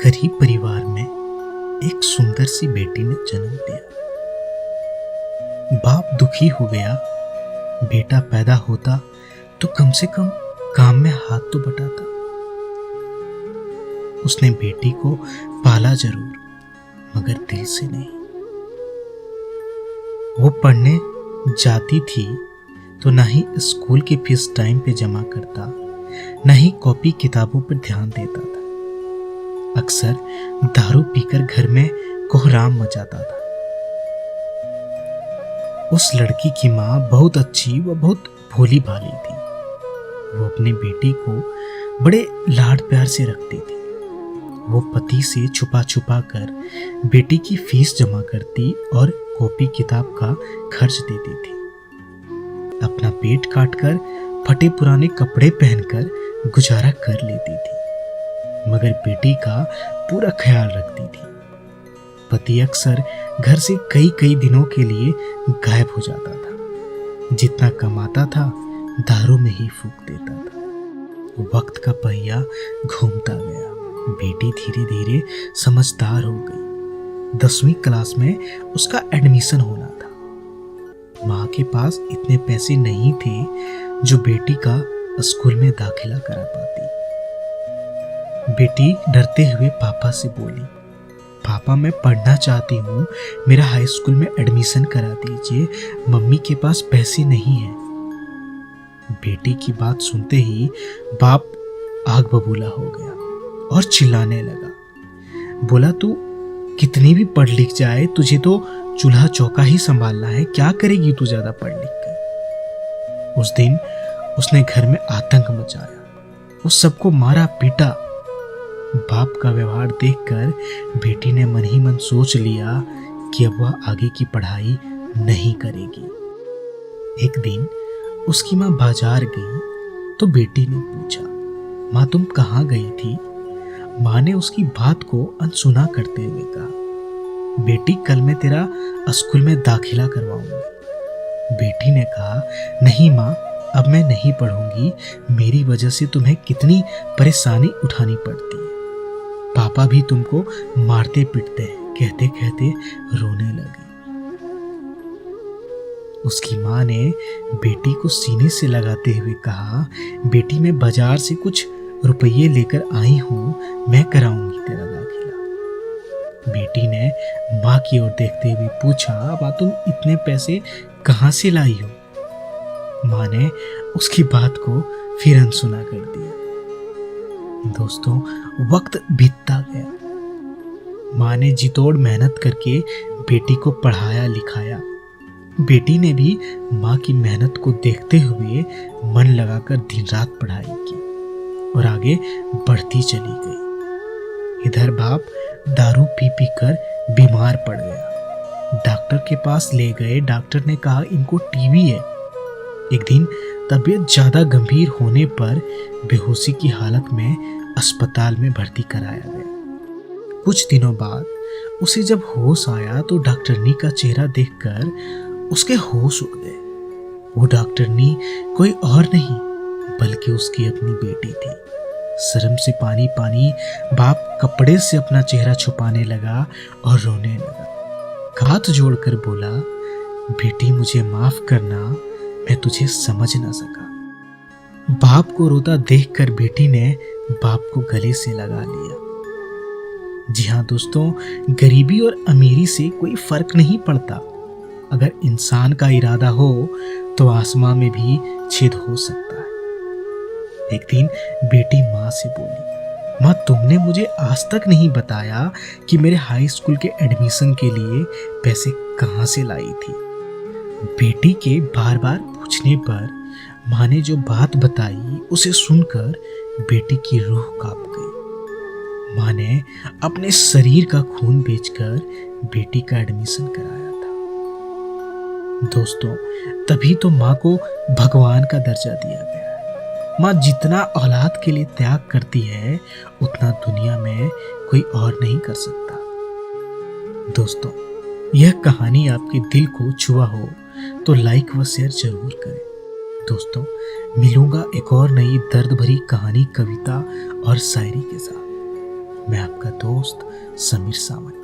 गरीब परिवार में एक सुंदर सी बेटी ने जन्म लिया। बाप दुखी हो गया। बेटा पैदा होता तो कम से कम काम में हाथ तो बटाता। उसने बेटी को पाला जरूर, मगर दिल से नहीं। वो पढ़ने जाती थी तो ना ही स्कूल की फीस टाइम पे जमा करता, ना ही कॉपी किताबों पर ध्यान देता था। अक्सर दारू पीकर घर में कोहराम मचाता था। उस लड़की की माँ बहुत अच्छी व बहुत भोली भाली थी। वो अपनी बेटी को बड़े लाड प्यार से रखती थी। वो पति से छुपा छुपा कर बेटी की फीस जमा करती और कॉपी किताब का खर्च देती थी। अपना पेट काटकर फटे पुराने कपड़े पहनकर गुजारा कर लेती थी, मगर बेटी का पूरा ख्याल रखती थी। पति अक्सर घर से कई कई दिनों के लिए गायब हो जाता था। जितना कमाता था दारू में ही फूंक देता था। वक्त का पहिया घूमता गया। बेटी धीरे धीरे समझदार हो गई। 10वीं क्लास में उसका एडमिशन होना था। माँ के पास इतने पैसे नहीं थे जो बेटी का स्कूल में दाखिला करा पाती। बेटी डरते हुए पापा से बोली, पापा मैं पढ़ना चाहती हूँ, मेरा हाई स्कूल में एडमिशन करा दीजिए, मम्मी के पास पैसे नहीं हैं। बेटी की बात सुनते ही बाप आग बबूला हो गया और चिल्लाने लगा। बोला तू कितनी भी पढ़ लिख जाए, तुझे तो चूल्हा चौका ही संभालना है, क्या करेगी तू ज्यादा पढ़ लिख कर। उस दिन उसने घर में आतंक मचाया। उस सबको मारा पीटा। बाप का व्यवहार देखकर बेटी ने मन ही मन सोच लिया कि अब वह आगे की पढ़ाई नहीं करेगी। एक दिन उसकी माँ बाजार गई तो बेटी ने पूछा, माँ तुम कहाँ गई थी? माँ ने उसकी बात को अनसुना करते हुए कहा, बेटी कल मैं तेरा स्कूल में दाखिला करवाऊंगी। बेटी ने कहा, नहीं माँ, अब मैं नहीं पढ़ूंगी, मेरी वजह से तुम्हें कितनी परेशानी उठानी पड़ती है। पापा भी तुमको मारते पीटते हैं। कहते कहते रोने लगी। उसकी माँ ने बेटी को सीने से लगाते हुए कहा, बेटी मैं बाजार से कुछ रुपये लेकर आई हूँ, मैं कराऊंगी तेरा दाखिला। बेटी ने माँ की ओर देखते हुए पूछा, माँ तुम इतने पैसे कहाँ से लाई हो? माँ ने उसकी बात को फिर अनसुना कर दिया। दोस्तों, वक्त बीतता गया। माँ ने जीतोड़ मेहनत करके बेटी को पढ़ाया लिखाया। बेटी ने भी माँ की मेहनत को देखते हुए मन लगाकर दिन रात पढ़ाई की और आगे बढ़ती चली गई। इधर बाप दारू पी पी कर बीमार पड़ गया। डॉक्टर के पास ले गए। डॉक्टर ने कहा इनको टीबी है। एक दिन तबीयत ज्यादा गंभीर होने पर बेहोशी की हालत में अस्पताल में भर्ती कराया गया। कुछ दिनों बाद उसे जब होश आया तो डॉक्टरनी का चेहरा देखकर उसके होश उड़ गए। वो डॉक्टरनी कोई और नहीं बल्कि उसकी अपनी बेटी थी। शर्म से पानी पानी बाप कपड़े से अपना चेहरा छुपाने लगा और रोने लगा। हाथ जोड़कर बोला, बेटी मुझे माफ करना, मैं तुझे समझ ना सका। बाप को रोता देखकर बेटी ने बाप को गले से लगा लिया। जी हाँ दोस्तों, गरीबी और अमीरी से कोई फर्क नहीं पड़ता। अगर इंसान का इरादा हो तो आसमां में भी छेद हो सकता है। एक दिन बेटी माँ से बोली, माँ तुमने मुझे आज तक नहीं बताया कि मेरे हाई स्कूल के एडमिशन के लिए पैसे कहाँ से लाई थी। बेटी के बार बार पूछने पर माँ ने जो बात बताई उसे सुनकर बेटी की रूह कांप गई। माँ ने अपने शरीर का खून बेचकर बेटी का एडमिशन कराया था। दोस्तों, तभी तो माँ को भगवान का दर्जा दिया गया है। माँ जितना औलाद के लिए त्याग करती है उतना दुनिया में कोई और नहीं कर सकता। दोस्तों, यह कहानी आपके दिल को छुआ हो तो लाइक व शेयर जरूर करें। दोस्तों, मिलूंगा एक और नई दर्द भरी कहानी, कविता और शायरी के साथ। मैं आपका दोस्त समीर सावंत।